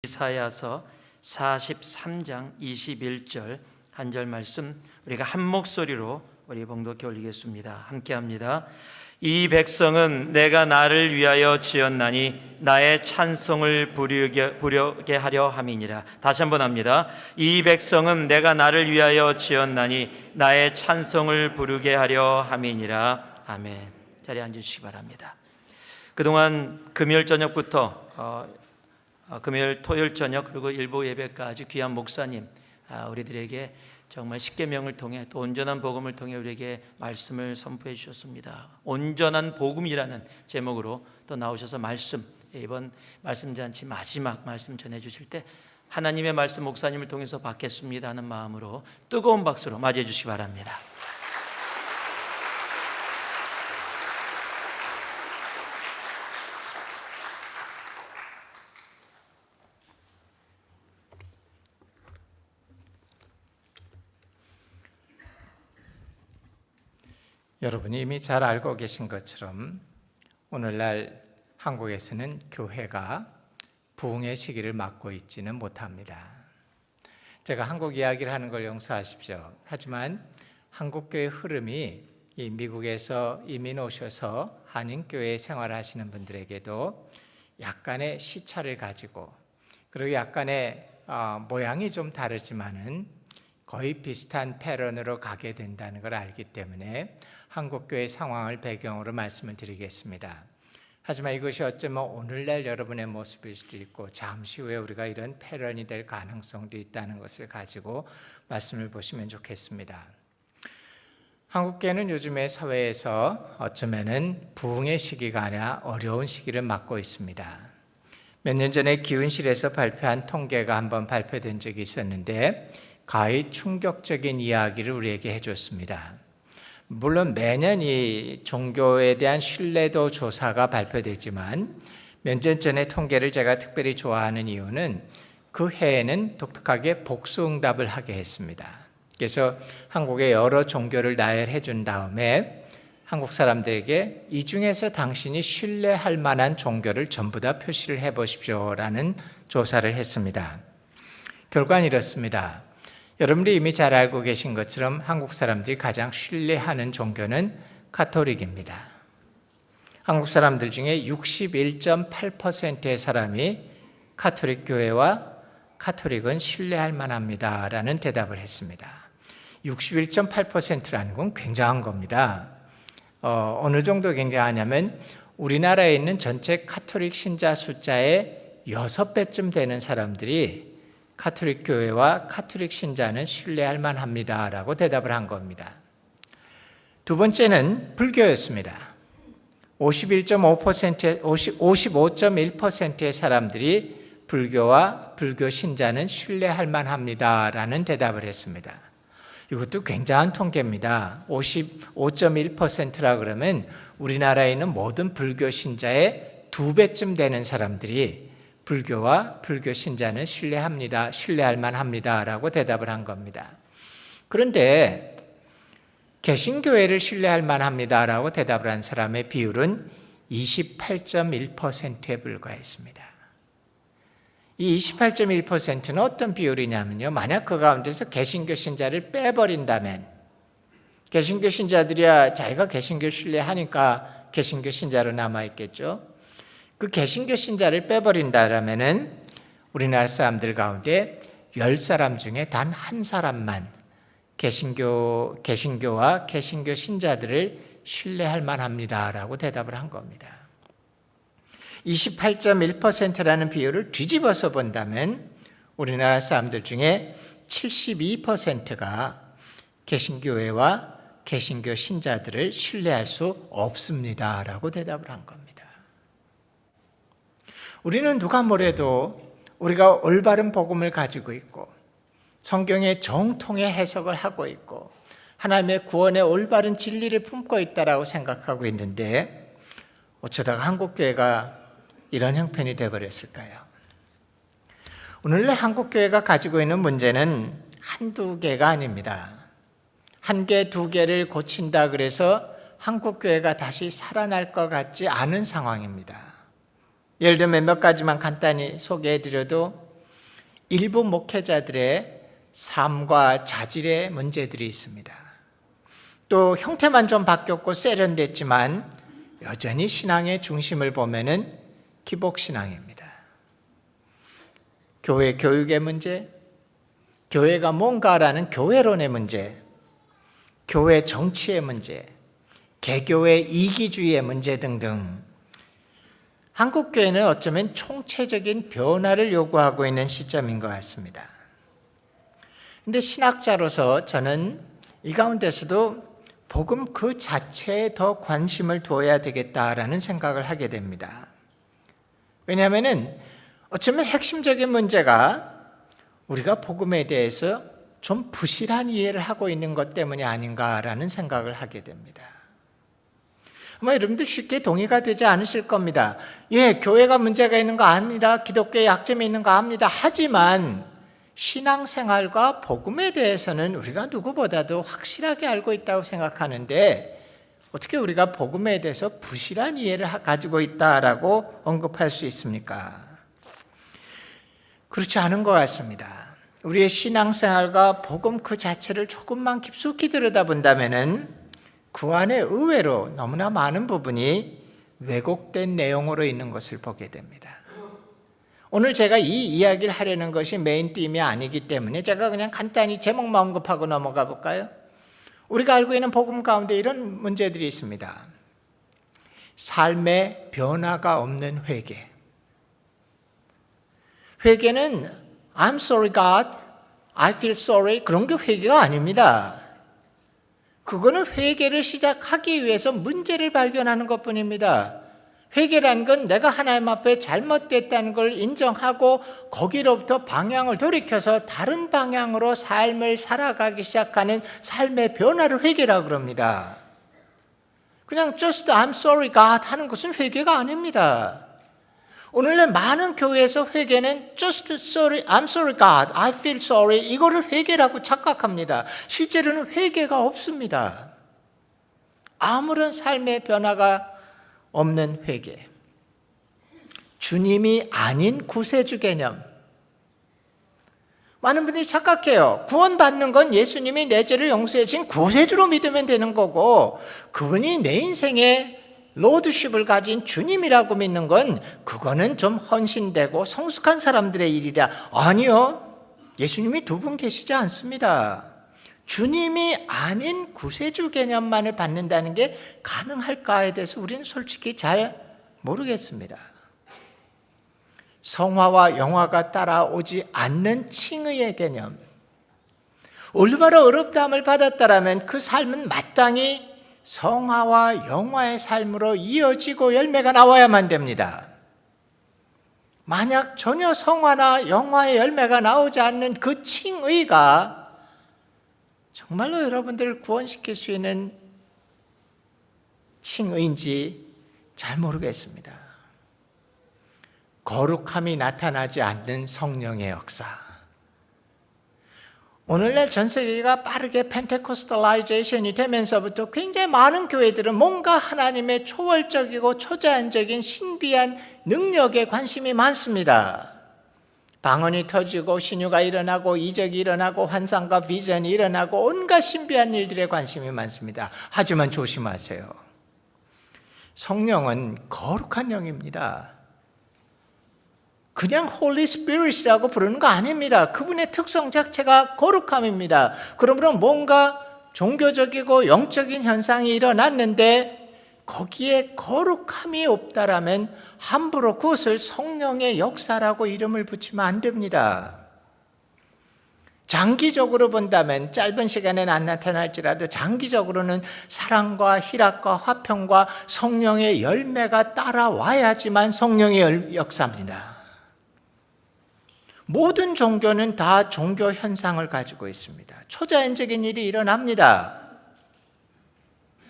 이사야서 43장 21절 한 절 말씀 우리가 한 목소리로 우리 봉독해 올리겠습니다. 함께합니다. 이 백성은 내가 나를 위하여 지었나니 나의 찬송을 부르게 하려 함이니라. 다시 한번 합니다. 이 백성은 내가 나를 위하여 지었나니 나의 찬송을 부르게 하려 함이니라. 아멘. 자리에 앉으시기 바랍니다. 그동안 금요일 저녁부터 금요일, 토요일 저녁 그리고 일부 예배까지 귀한 목사님 우리들에게 정말 십계명을 통해 또 온전한 복음을 통해 우리에게 말씀을 선포해 주셨습니다. 온전한 복음이라는 제목으로 또 나오셔서 이번 말씀 잔치 마지막 말씀 전해 주실 때 하나님의 말씀 목사님을 통해서 받겠습니다 하는 마음으로 뜨거운 박수로 맞이해 주시기 바랍니다. 여러분이 이미 잘 알고 계신 것처럼 오늘날 한국에서는 교회가 부흥의 시기를 맞고 있지는 못합니다. 제가 한국 이야기를 하는 걸 용서하십시오. 하지만 한국교회 흐름이 이 미국에서 이민 오셔서 한인교회 생활하시는 분들에게도 약간의 시차를 가지고 그리고 약간의 모양이 좀 다르지만은 거의 비슷한 패런으로 가게 된다는 걸 알기 때문에 한국교회 상황을 배경으로 말씀을 드리겠습니다. 하지만 이것이 어쩌면 오늘날 여러분의 모습일 수도 있고 잠시 후에 우리가 이런 패런이 될 가능성도 있다는 것을 가지고 말씀을 보시면 좋겠습니다. 한국교회는 요즘의 사회에서 어쩌면은 부흥의 시기가 아니라 어려운 시기를 맞고 있습니다. 몇 년 전에 기운실에서 발표한 통계가 한번 발표된 적이 있었는데 가히 충격적인 이야기를 우리에게 해줬습니다. 물론 매년 이 종교에 대한 신뢰도 조사가 발표되지만 몇 년 전의 통계를 제가 특별히 좋아하는 이유는 그 해에는 독특하게 복수응답을 하게 했습니다. 그래서 한국의 여러 종교를 나열해 준 다음에 한국 사람들에게 이 중에서 당신이 신뢰할 만한 종교를 전부 다 표시를 해보십시오라는 조사를 했습니다. 결과는 이렇습니다. 여러분들이 이미 잘 알고 계신 것처럼 한국 사람들이 가장 신뢰하는 종교는 가톨릭입니다. 한국 사람들 중에 61.8%의 사람이 가톨릭 교회와 가톨릭은 신뢰할 만합니다 라는 대답을 했습니다. 61.8%라는 건 굉장한 겁니다. 어느 정도 굉장하냐면 우리나라에 있는 전체 가톨릭 신자 숫자의 6배쯤 되는 사람들이 가톨릭 교회와 가톨릭 신자는 신뢰할 만합니다 라고 대답을 한 겁니다. 두 번째는 불교였습니다. 55.1%의 사람들이 불교와 불교 신자는 신뢰할 만합니다 라는 대답을 했습니다. 이것도 굉장한 통계입니다. 55.1%라 그러면 우리나라에 있는 모든 불교 신자의 2배쯤 되는 사람들이 불교와 불교 신자는 신뢰할 만합니다 라고 대답을 한 겁니다. 그런데 개신교회를 신뢰할 만합니다 라고 대답을 한 사람의 비율은 28.1%에 불과했습니다. 이 28.1%는 어떤 비율이냐면요, 만약 그 가운데서 개신교 신자를 빼버린다면, 개신교 신자들이야 자기가 개신교 신뢰하니까 개신교 신자로 남아있겠죠. 그 개신교 신자를 빼버린다라면은 우리나라 사람들 가운데 10사람 중에 단 한 사람만 개신교와 개신교 신자들을 신뢰할 만합니다라고 대답을 한 겁니다. 28.1%라는 비율을 뒤집어서 본다면 우리나라 사람들 중에 72%가 개신교회와 개신교 신자들을 신뢰할 수 없습니다라고 대답을 한 겁니다. 우리는 누가 뭐래도 우리가 올바른 복음을 가지고 있고 성경의 정통의 해석을 하고 있고 하나님의 구원의 올바른 진리를 품고 있다라고 생각하고 있는데 어쩌다가 한국교회가 이런 형편이 되어버렸을까요? 오늘날 한국교회가 가지고 있는 문제는 한두 개가 아닙니다. 한 개, 두 개를 고친다 그래서 한국교회가 다시 살아날 것 같지 않은 상황입니다. 예를 들면 몇 가지만 간단히 소개해 드려도 일부 목회자들의 삶과 자질의 문제들이 있습니다. 또 형태만 좀 바뀌었고 세련됐지만 여전히 신앙의 중심을 보면은 기복신앙입니다. 교회 교육의 문제, 교회가 뭔가라는 교회론의 문제, 교회 정치의 문제, 개교의 이기주의의 문제 등등 한국 교회는 어쩌면 총체적인 변화를 요구하고 있는 시점인 것 같습니다. 그런데 신학자로서 저는 이 가운데서도 복음 그 자체에 더 관심을 두어야 되겠다라는 생각을 하게 됩니다. 왜냐하면 어쩌면 핵심적인 문제가 우리가 복음에 대해서 좀 부실한 이해를 하고 있는 것 때문이 아닌가라는 생각을 하게 됩니다. 아마 여러분들 쉽게 동의가 되지 않으실 겁니다. 예, 교회가 문제가 있는 거 압니다. 기독교에 약점이 있는 거 압니다. 하지만 신앙생활과 복음에 대해서는 우리가 누구보다도 확실하게 알고 있다고 생각하는데 어떻게 우리가 복음에 대해서 부실한 이해를 가지고 있다라고 언급할 수 있습니까? 그렇지 않은 것 같습니다. 우리의 신앙생활과 복음 그 자체를 조금만 깊숙이 들여다본다면은 그 안에 의외로 너무나 많은 부분이 왜곡된 내용으로 있는 것을 보게 됩니다. 오늘 제가 이 이야기를 하려는 것이 메인 띠임이 아니기 때문에 제가 그냥 간단히 제목만 언급하고 넘어가 볼까요? 우리가 알고 있는 복음 가운데 이런 문제들이 있습니다. 삶의 변화가 없는 회개. 회개는 I'm sorry God, I feel sorry 그런 게 회개가 아닙니다. 그거는 회개를 시작하기 위해서 문제를 발견하는 것뿐입니다. 회개라는 건 내가 하나님 앞에 잘못됐다는 걸 인정하고 거기로부터 방향을 돌이켜서 다른 방향으로 삶을 살아가기 시작하는 삶의 변화를 회개라고 그럽니다. 그냥 just I'm sorry God 하는 것은 회개가 아닙니다. 오늘날 많은 교회에서 회개는 just sorry, I'm sorry God, I feel sorry 이거를 회개라고 착각합니다. 실제로는 회개가 없습니다. 아무런 삶의 변화가 없는 회개. 주님이 아닌 구세주 개념. 많은 분들이 착각해요. 구원받는 건 예수님이 내 죄를 용서해 주신 구세주로 믿으면 되는 거고 그분이 내 인생에 로드십을 가진 주님이라고 믿는 건 그거는 좀 헌신되고 성숙한 사람들의 일이라. 아니요. 예수님이 두 분 계시지 않습니다. 주님이 아닌 구세주 개념만을 받는다는 게 가능할까에 대해서 우리는 솔직히 잘 모르겠습니다. 성화와 영화가 따라오지 않는 칭의의 개념. 얼마나 어렵다함을 받았다라면 그 삶은 마땅히 성화와 영화의 삶으로 이어지고 열매가 나와야만 됩니다. 만약 전혀 성화나 영화의 열매가 나오지 않는 그 칭의가 정말로 여러분들을 구원시킬 수 있는 칭의인지 잘 모르겠습니다. 거룩함이 나타나지 않는 성령의 역사. 오늘날 전 세계가 빠르게 펜테코스탈라이제이션이 되면서부터 굉장히 많은 교회들은 뭔가 하나님의 초월적이고 초자연적인 신비한 능력에 관심이 많습니다. 방언이 터지고 신유가 일어나고 이적이 일어나고 환상과 비전이 일어나고 온갖 신비한 일들에 관심이 많습니다. 하지만 조심하세요. 성령은 거룩한 영입니다. 그냥 Holy Spirit이라고 부르는 거 아닙니다. 그분의 특성 자체가 거룩함입니다. 그러므로 뭔가 종교적이고 영적인 현상이 일어났는데 거기에 거룩함이 없다라면 함부로 그것을 성령의 역사라고 이름을 붙이면 안 됩니다. 장기적으로 본다면 짧은 시간에는 안 나타날지라도 장기적으로는 사랑과 희락과 화평과 성령의 열매가 따라와야지만 성령의 역사입니다. 모든 종교는 다 종교 현상을 가지고 있습니다. 초자연적인 일이 일어납니다.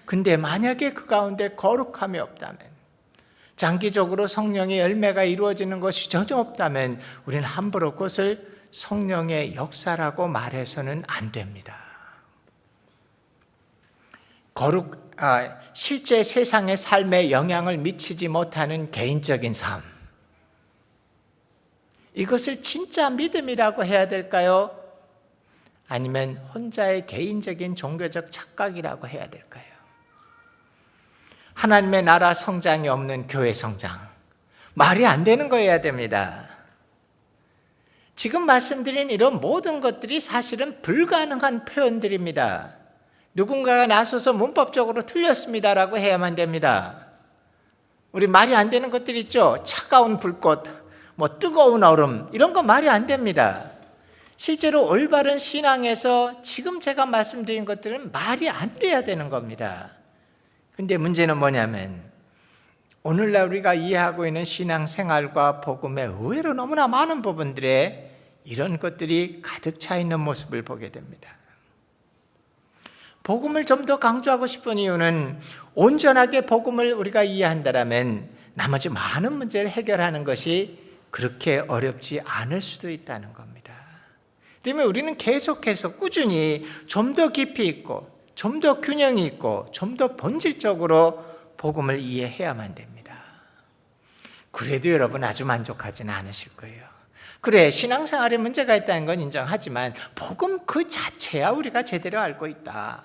근데 만약에 그 가운데 거룩함이 없다면, 장기적으로 성령의 열매가 이루어지는 것이 전혀 없다면 우리는 함부로 그것을 성령의 역사라고 말해서는 안 됩니다. 실제 세상의 삶에 영향을 미치지 못하는 개인적인 삶. 이것을 진짜 믿음이라고 해야 될까요? 아니면 혼자의 개인적인 종교적 착각이라고 해야 될까요? 하나님의 나라 성장이 없는 교회 성장, 말이 안 되는 거여야 됩니다. 지금 말씀드린 이런 모든 것들이 사실은 불가능한 표현들입니다. 누군가가 나서서 문법적으로 틀렸습니다라고 해야만 됩니다. 우리 말이 안 되는 것들 있죠? 차가운 불꽃, 뜨거운 얼음, 이런 거 말이 안 됩니다. 실제로 올바른 신앙에서 지금 제가 말씀드린 것들은 말이 안 돼야 되는 겁니다. 근데 문제는 뭐냐면 오늘날 우리가 이해하고 있는 신앙생활과 복음의 의외로 너무나 많은 부분들에 이런 것들이 가득 차 있는 모습을 보게 됩니다. 복음을 좀 더 강조하고 싶은 이유는 온전하게 복음을 우리가 이해한다면 나머지 많은 문제를 해결하는 것이 그렇게 어렵지 않을 수도 있다는 겁니다. 때문에 우리는 계속해서 꾸준히 좀 더 깊이 있고 좀 더 균형이 있고 좀 더 본질적으로 복음을 이해해야만 됩니다. 그래도 여러분 아주 만족하지는 않으실 거예요. 그래, 신앙생활에 문제가 있다는 건 인정하지만 복음 그 자체야 우리가 제대로 알고 있다.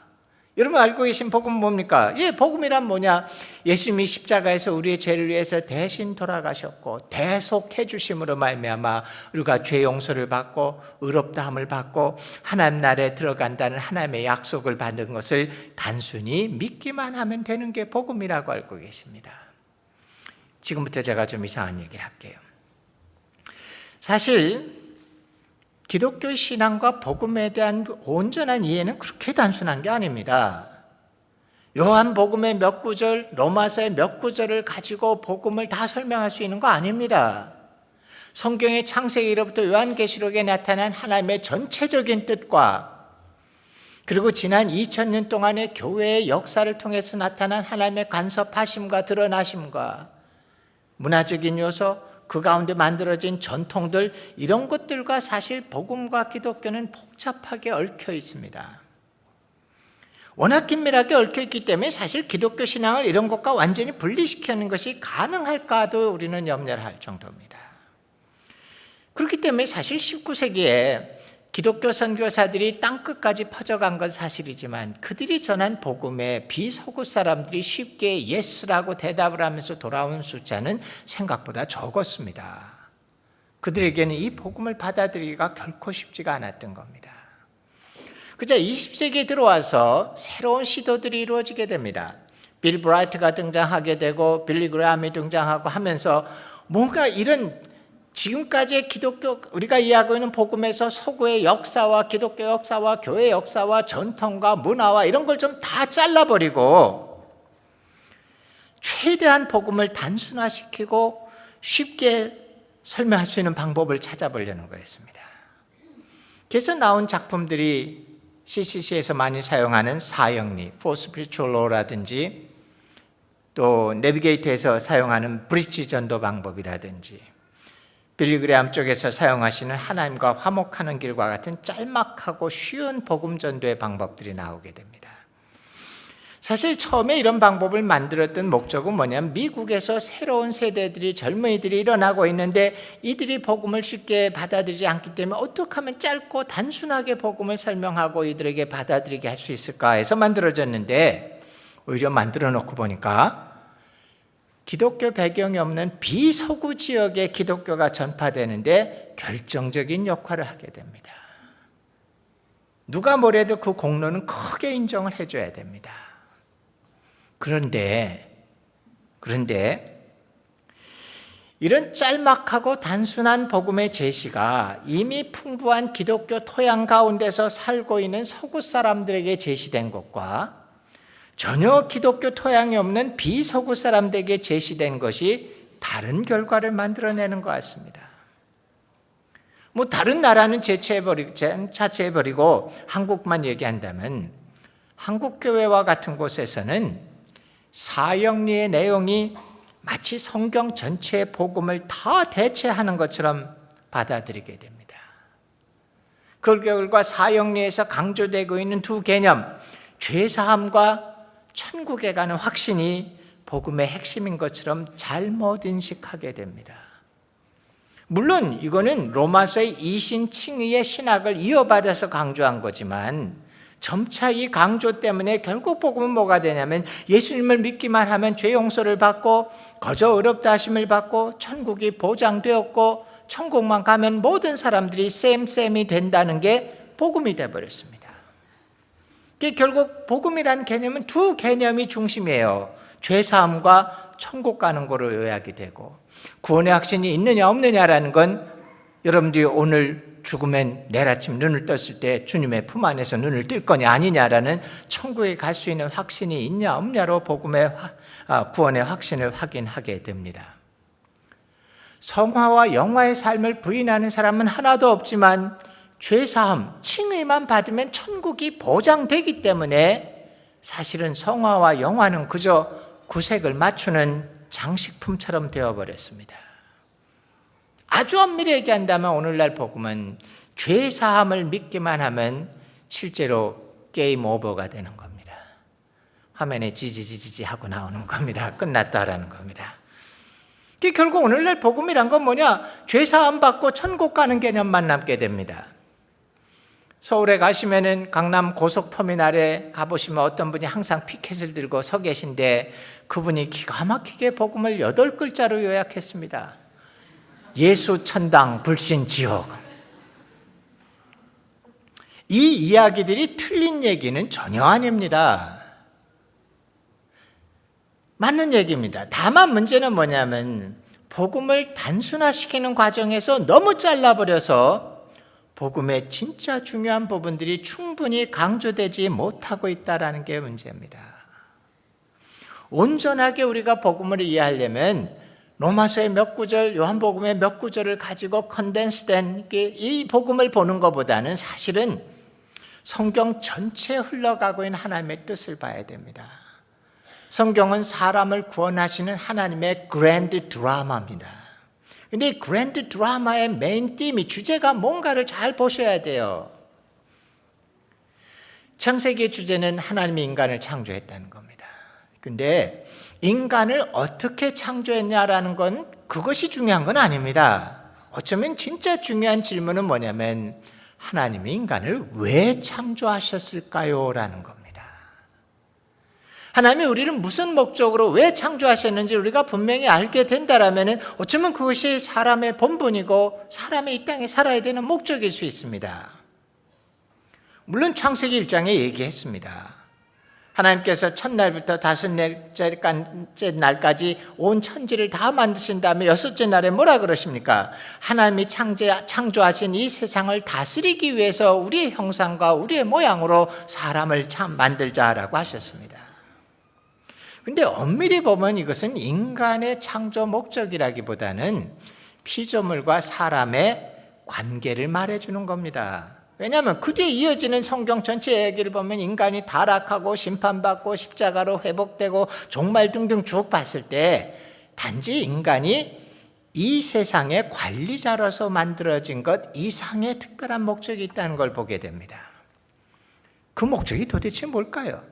여러분 알고 계신 복음은 뭡니까? 복음이란 뭐냐? 예수님이 십자가에서 우리의 죄를 위해서 대신 돌아가셨고 대속해 주심으로 말미암아 우리가 죄 용서를 받고 의롭다함을 받고 하나님 나라에 들어간다는 하나님의 약속을 받는 것을 단순히 믿기만 하면 되는 게 복음이라고 알고 계십니다. 지금부터 제가 좀 이상한 얘기를 할게요. 사실 기독교 신앙과 복음에 대한 온전한 이해는 그렇게 단순한 게 아닙니다. 요한복음의 몇 구절, 로마서의 몇 구절을 가지고 복음을 다 설명할 수 있는 거 아닙니다. 성경의 창세기로부터 요한계시록에 나타난 하나님의 전체적인 뜻과 그리고 지난 2000년 동안의 교회의 역사를 통해서 나타난 하나님의 간섭하심과 드러나심과 문화적인 요소, 그 가운데 만들어진 전통들, 이런 것들과 사실 복음과 기독교는 복잡하게 얽혀 있습니다. 워낙 긴밀하게 얽혀 있기 때문에 사실 기독교 신앙을 이런 것과 완전히 분리시키는 것이 가능할까도 우리는 염려를 할 정도입니다. 그렇기 때문에 사실 19세기에 기독교 선교사들이 땅끝까지 퍼져간 건 사실이지만 그들이 전한 복음에 비서구 사람들이 쉽게 예스라고 대답을 하면서 돌아온 숫자는 생각보다 적었습니다. 그들에게는 이 복음을 받아들이기가 결코 쉽지가 않았던 겁니다. 그저 20세기에 들어와서 새로운 시도들이 이루어지게 됩니다. 빌 브라이트가 등장하게 되고 빌리 그레함이 등장하고 하면서 뭔가 이런 지금까지의 기독교, 우리가 이해하고 있는 복음에서 서구의 역사와 기독교 역사와 교회 역사와 전통과 문화와 이런 걸 좀 다 잘라버리고 최대한 복음을 단순화시키고 쉽게 설명할 수 있는 방법을 찾아보려는 거였습니다. 그래서 나온 작품들이 CCC에서 많이 사용하는 사형리, For Spiritual Law라든지 또 내비게이터에서 사용하는 브릿지 전도 방법이라든지 빌리 그레함 쪽에서 사용하시는 하나님과 화목하는 길과 같은 짤막하고 쉬운 복음 전도의 방법들이 나오게 됩니다. 사실 처음에 이런 방법을 만들었던 목적은 뭐냐면 미국에서 새로운 세대들이 젊은이들이 일어나고 있는데 이들이 복음을 쉽게 받아들이지 않기 때문에 어떻게 하면 짧고 단순하게 복음을 설명하고 이들에게 받아들이게 할 수 있을까 해서 만들어졌는데 오히려 만들어 놓고 보니까 기독교 배경이 없는 비서구 지역의 기독교가 전파되는데 결정적인 역할을 하게 됩니다. 누가 뭐래도 그 공로는 크게 인정을 해줘야 됩니다. 그런데 이런 짤막하고 단순한 복음의 제시가 이미 풍부한 기독교 토양 가운데서 살고 있는 서구 사람들에게 제시된 것과 전혀 기독교 토양이 없는 비서구 사람들에게 제시된 것이 다른 결과를 만들어내는 것 같습니다. 다른 나라는 자체해버리고 한국만 얘기한다면 한국 교회와 같은 곳에서는 사형리의 내용이 마치 성경 전체의 복음을 다 대체하는 것처럼 받아들이게 됩니다. 그 결과 사형리에서 강조되고 있는 두 개념, 죄사함과 천국에 가는 확신이 복음의 핵심인 것처럼 잘못 인식하게 됩니다. 물론 이거는 로마서의 이신칭의의 신학을 이어받아서 강조한 거지만 점차 이 강조 때문에 결국 복음은 뭐가 되냐면 예수님을 믿기만 하면 죄 용서를 받고 거저 어렵다 하심을 받고 천국이 보장되었고 천국만 가면 모든 사람들이 쌤쌤이 된다는 게 복음이 되어버렸습니다. 결국 복음이라는 개념은 두 개념이 중심이에요. 죄사함과 천국 가는 거로 요약이 되고, 구원의 확신이 있느냐 없느냐라는 건 여러분들이 오늘 죽으면 내일 아침 눈을 떴을 때 주님의 품 안에서 눈을 뜰 거냐 아니냐라는 천국에 갈 수 있는 확신이 있냐 없냐로 복음의 구원의 확신을 확인하게 됩니다. 성화와 영화의 삶을 부인하는 사람은 하나도 없지만 죄사함, 칭의만 받으면 천국이 보장되기 때문에 사실은 성화와 영화는 그저 구색을 맞추는 장식품처럼 되어버렸습니다. 아주 엄밀히 얘기한다면 오늘날 복음은 죄사함을 믿기만 하면 실제로 게임 오버가 되는 겁니다. 화면에 지지지지지 하고 나오는 겁니다. 끝났다라는 겁니다. 결국 오늘날 복음이란 건 뭐냐? 죄사함 받고 천국 가는 개념만 남게 됩니다. 서울에 가시면은 강남 고속터미널에 가보시면 어떤 분이 항상 피켓을 들고 서 계신데 그분이 기가 막히게 복음을 8글자로 요약했습니다. 예수 천당 불신 지옥. 이 이야기들이 틀린 얘기는 전혀 아닙니다. 맞는 얘기입니다. 다만 문제는 뭐냐면 복음을 단순화시키는 과정에서 너무 잘라버려서 복음의 진짜 중요한 부분들이 충분히 강조되지 못하고 있다는 게 문제입니다. 온전하게 우리가 복음을 이해하려면 로마서의 몇 구절, 요한복음의 몇 구절을 가지고 컨덴스된 이 복음을 보는 것보다는 사실은 성경 전체에 흘러가고 있는 하나님의 뜻을 봐야 됩니다. 성경은 사람을 구원하시는 하나님의 그랜드 드라마입니다. 근데 이 그랜드 드라마의 메인 팀이 주제가 뭔가를 잘 보셔야 돼요. 창세기의 주제는 하나님이 인간을 창조했다는 겁니다. 근데 인간을 어떻게 창조했냐라는 건 그것이 중요한 건 아닙니다. 어쩌면 진짜 중요한 질문은 뭐냐면 하나님이 인간을 왜 창조하셨을까요? 라는 겁니다. 하나님이 우리를 무슨 목적으로 왜 창조하셨는지 우리가 분명히 알게 된다라면 어쩌면 그것이 사람의 본분이고 사람이 이 땅에 살아야 되는 목적일 수 있습니다. 물론 창세기 1장에 얘기했습니다. 하나님께서 첫날부터 다섯째 날까지 온 천지를 다 만드신 다음에 여섯째 날에 뭐라 그러십니까? 하나님이 창조하신 이 세상을 다스리기 위해서 우리의 형상과 우리의 모양으로 사람을 참 만들자라고 하셨습니다. 근데 엄밀히 보면 이것은 인간의 창조 목적이라기보다는 피조물과 사람의 관계를 말해주는 겁니다. 왜냐하면 그 뒤에 이어지는 성경 전체 얘기를 보면 인간이 타락하고 심판받고 십자가로 회복되고 종말 등등 쭉 봤을 때 단지 인간이 이 세상의 관리자로서 만들어진 것 이상의 특별한 목적이 있다는 걸 보게 됩니다. 그 목적이 도대체 뭘까요?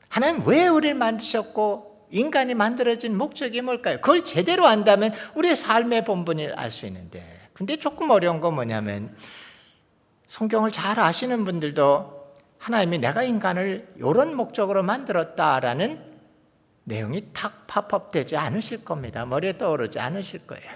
하나님 왜 우리를 만드셨고 인간이 만들어진 목적이 뭘까요? 그걸 제대로 안다면 우리의 삶의 본분을 알 수 있는데, 근데 조금 어려운 건 뭐냐면 성경을 잘 아시는 분들도 하나님이 내가 인간을 이런 목적으로 만들었다라는 내용이 탁 팝업되지 않으실 겁니다. 머리에 떠오르지 않으실 거예요.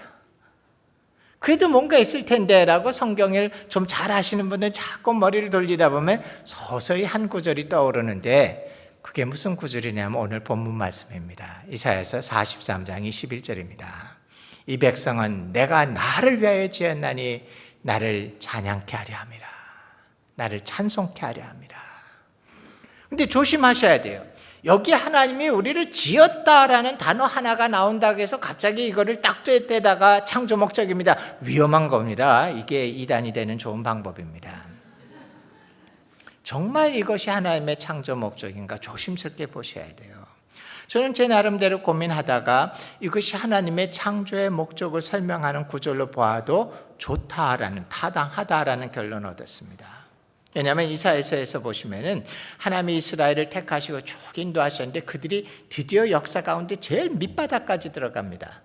그래도 뭔가 있을 텐데 라고 성경을 좀 잘 아시는 분들은 자꾸 머리를 돌리다 보면 서서히 한 구절이 떠오르는데 그게 무슨 구절이냐면 오늘 본문 말씀입니다. 이사야서 43장 21절입니다. 이 백성은 내가 나를 위하여 지었나니 나를 찬양케 하려 함이라. 나를 찬송케 하려 함이라. 근데 조심하셔야 돼요. 여기 하나님이 우리를 지었다라는 단어 하나가 나온다고 해서 갑자기 이거를 딱 떼다가 창조 목적입니다. 위험한 겁니다. 이게 이단이 되는 좋은 방법입니다. 정말 이것이 하나님의 창조 목적인가 조심스럽게 보셔야 돼요. 저는 제 나름대로 고민하다가 이것이 하나님의 창조의 목적을 설명하는 구절로 보아도 좋다라는, 타당하다라는 결론을 얻었습니다. 왜냐하면 이사야서에서 보시면은 하나님이 이스라엘을 택하시고 쭉 인도하셨는데 그들이 드디어 역사 가운데 제일 밑바닥까지 들어갑니다.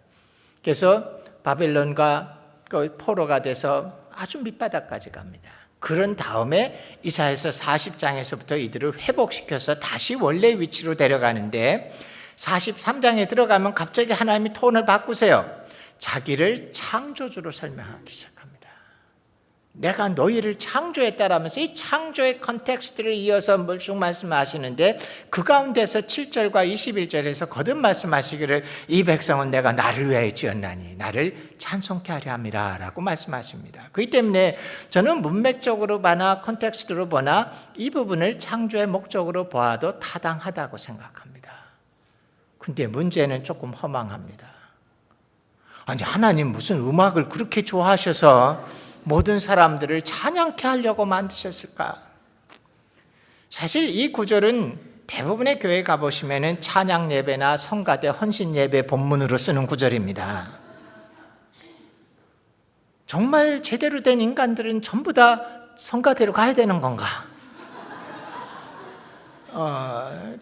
그래서 바벨론과 그 포로가 돼서 아주 밑바닥까지 갑니다. 그런 다음에 이사야서 40장에서부터 이들을 회복시켜서 다시 원래 위치로 데려가는데 43장에 들어가면 갑자기 하나님이 톤을 바꾸세요. 자기를 창조주로 설명하기 시작합니다. 내가 너희를 창조했다라면서 이 창조의 컨텍스트를 이어서 쭉 말씀하시는데 그 가운데서 7절과 21절에서 거듭 말씀하시기를 이 백성은 내가 나를 위하여 지었나니 나를 찬송케 하려 함이라 라고 말씀하십니다. 그렇기 때문에 저는 문맥적으로 보나 컨텍스트로 보나 이 부분을 창조의 목적으로 보아도 타당하다고 생각합니다. 근데 문제는 조금 허망합니다. 아니 하나님 무슨 음악을 그렇게 좋아하셔서 모든 사람들을 찬양케 하려고 만드셨을까? 사실 이 구절은 대부분의 교회 가보시면 찬양 예배나 성가대 헌신 예배 본문으로 쓰는 구절입니다. 정말 제대로 된 인간들은 전부 다 성가대로 가야 되는 건가?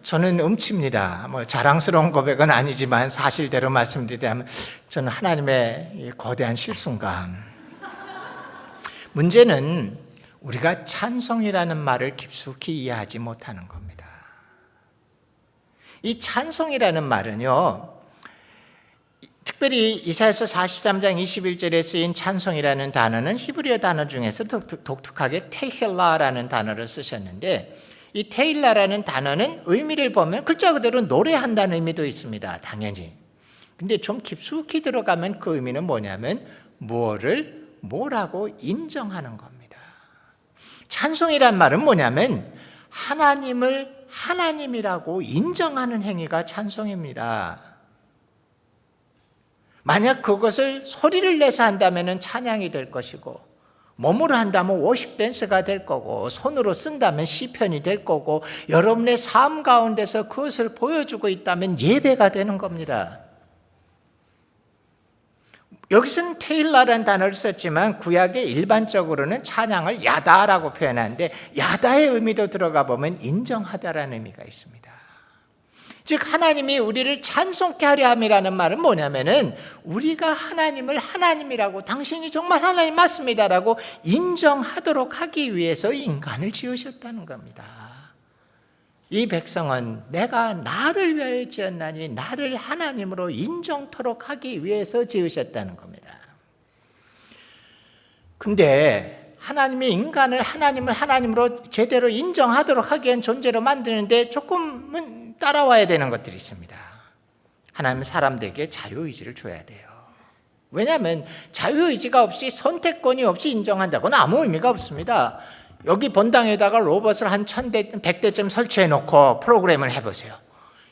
저는 음치입니다. 자랑스러운 고백은 아니지만 사실대로 말씀드리자면 저는 하나님의 거대한 실수인감. 문제는 우리가 찬송이라는 말을 깊숙이 이해하지 못하는 겁니다. 이 찬송이라는 말은요, 특별히 이사야서 43장 21절에 쓰인 찬송이라는 단어는 히브리어 단어 중에서 독특하게 테힐라라는 단어를 쓰셨는데 이 테힐라라는 단어는 의미를 보면 글자 그대로 노래한다는 의미도 있습니다. 당연히. 근데 좀 깊숙이 들어가면 그 의미는 뭐냐면 뭐라고 인정하는 겁니다. 찬송이란 말은 뭐냐면 하나님을 하나님이라고 인정하는 행위가 찬송입니다. 만약 그것을 소리를 내서 한다면 찬양이 될 것이고 몸으로 한다면 워십 댄스가 될 거고 손으로 쓴다면 시편이 될 거고 여러분의 삶 가운데서 그것을 보여주고 있다면 예배가 되는 겁니다. 여기서는 테일라라는 단어를 썼지만 구약에 일반적으로는 찬양을 야다라고 표현하는데 야다의 의미도 들어가 보면 인정하다라는 의미가 있습니다. 즉 하나님이 우리를 찬송케 하려 함이라는 말은 뭐냐면은 우리가 하나님을 하나님이라고 당신이 정말 하나님 맞습니다라고 인정하도록 하기 위해서 인간을 지으셨다는 겁니다. 이 백성은 내가 나를 위하여 지었나니 나를 하나님으로 인정토록 하기 위해서 지으셨다는 겁니다. 근데 하나님이 인간을 하나님을 하나님으로 제대로 인정하도록 하기엔 존재로 만드는데 조금은 따라와야 되는 것들이 있습니다. 하나님은 사람들에게 자유의지를 줘야 돼요. 왜냐하면 자유의지가 없이 선택권이 없이 인정한다고는 아무 의미가 없습니다. 여기 본당에다가 로봇을 한 1000대, 100대쯤 설치해 놓고 프로그램을 해보세요.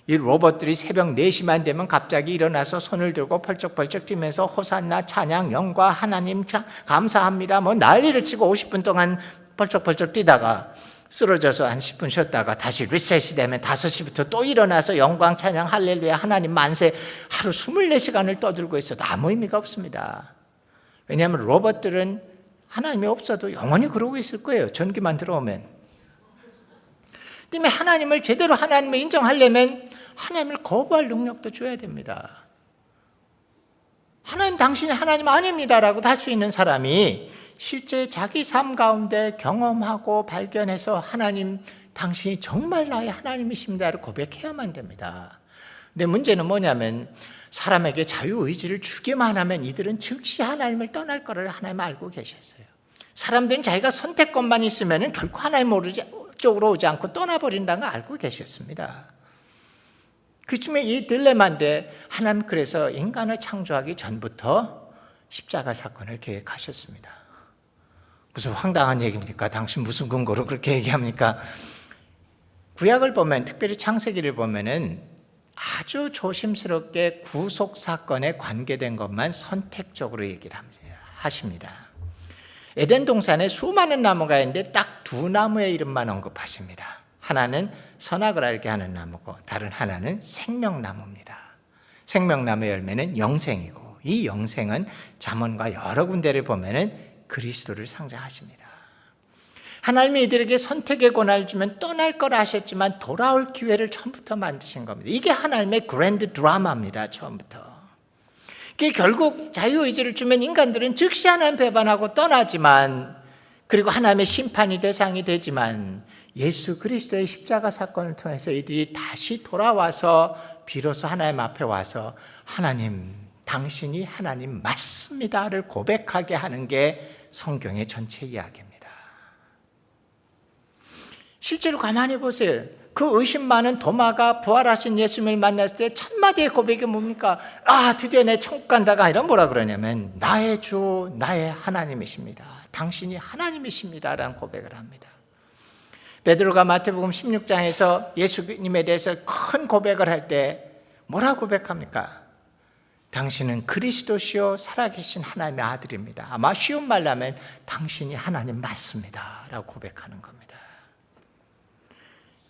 이 로봇들이 새벽 4시만 되면 갑자기 일어나서 손을 들고 펄쩍펄쩍 뛰면서 호산나 찬양 영과 하나님 감사합니다 난리를 치고 50분 동안 펄쩍펄쩍 뛰다가 쓰러져서 한 10분 쉬었다가 다시 리셋이 되면 5시부터 또 일어나서 영광 찬양 할렐루야 하나님 만세 하루 24시간을 떠들고 있어도 아무 의미가 없습니다. 왜냐하면 로봇들은 하나님이 없어도 영원히 그러고 있을 거예요. 전기만 들어오면. 때문에 하나님을 제대로 하나님을 인정하려면 하나님을 거부할 능력도 줘야 됩니다. 하나님 당신이 하나님 아닙니다라고 할 수 있는 사람이 실제 자기 삶 가운데 경험하고 발견해서 하나님 당신이 정말 나의 하나님이십니다를 고백해야만 됩니다. 근데 문제는 뭐냐면 사람에게 자유의지를 주기만 하면 이들은 즉시 하나님을 떠날 거를 하나님 알고 계셨어요. 사람들은 자기가 선택권만 있으면 결코 하나님 쪽으로 오지 않고 떠나버린다는 걸 알고 계셨습니다. 그쯤에 이 딜레마인데 하나님 그래서 인간을 창조하기 전부터 십자가 사건을 계획하셨습니다. 무슨 황당한 얘기입니까? 당신 무슨 근거로 그렇게 얘기합니까? 구약을 보면 특별히 창세기를 보면은 아주 조심스럽게 구속 사건에 관계된 것만 선택적으로 얘기를 하십니다. 에덴 동산에 수많은 나무가 있는데 딱 2나무의 이름만 언급하십니다. 하나는 선악을 알게 하는 나무고 다른 하나는 생명나무입니다. 생명나무의 열매는 영생이고 이 영생은 잠언과 여러 군데를 보면은 그리스도를 상징하십니다. 하나님이 이들에게 선택의 권한을 주면 떠날 걸 아셨지만 돌아올 기회를 처음부터 만드신 겁니다. 이게 하나님의 그랜드 드라마입니다. 처음부터. 그게 결국 자유의지를 주면 인간들은 즉시 하나님 배반하고 떠나지만, 그리고 하나님의 심판이 대상이 되지만, 예수 그리스도의 십자가 사건을 통해서 이들이 다시 돌아와서 비로소 하나님 앞에 와서 하나님, 당신이 하나님 맞습니다를 고백하게 하는 게 성경의 전체 이야기입니다. 실제로 가만히 보세요. 그 의심 많은 도마가 부활하신 예수님을 만났을 때 첫 마디의 고백이 뭡니까? 드디어 내 천국 간다가 아니라 뭐라 그러냐면 나의 주, 나의 하나님이십니다. 당신이 하나님이십니다 라는 고백을 합니다. 베드로가 마태복음 16장에서 예수님에 대해서 큰 고백을 할 때 뭐라 고백합니까? 당신은 그리스도시요 살아계신 하나님의 아들입니다. 아마 쉬운 말로 하면 당신이 하나님 맞습니다 라고 고백하는 겁니다.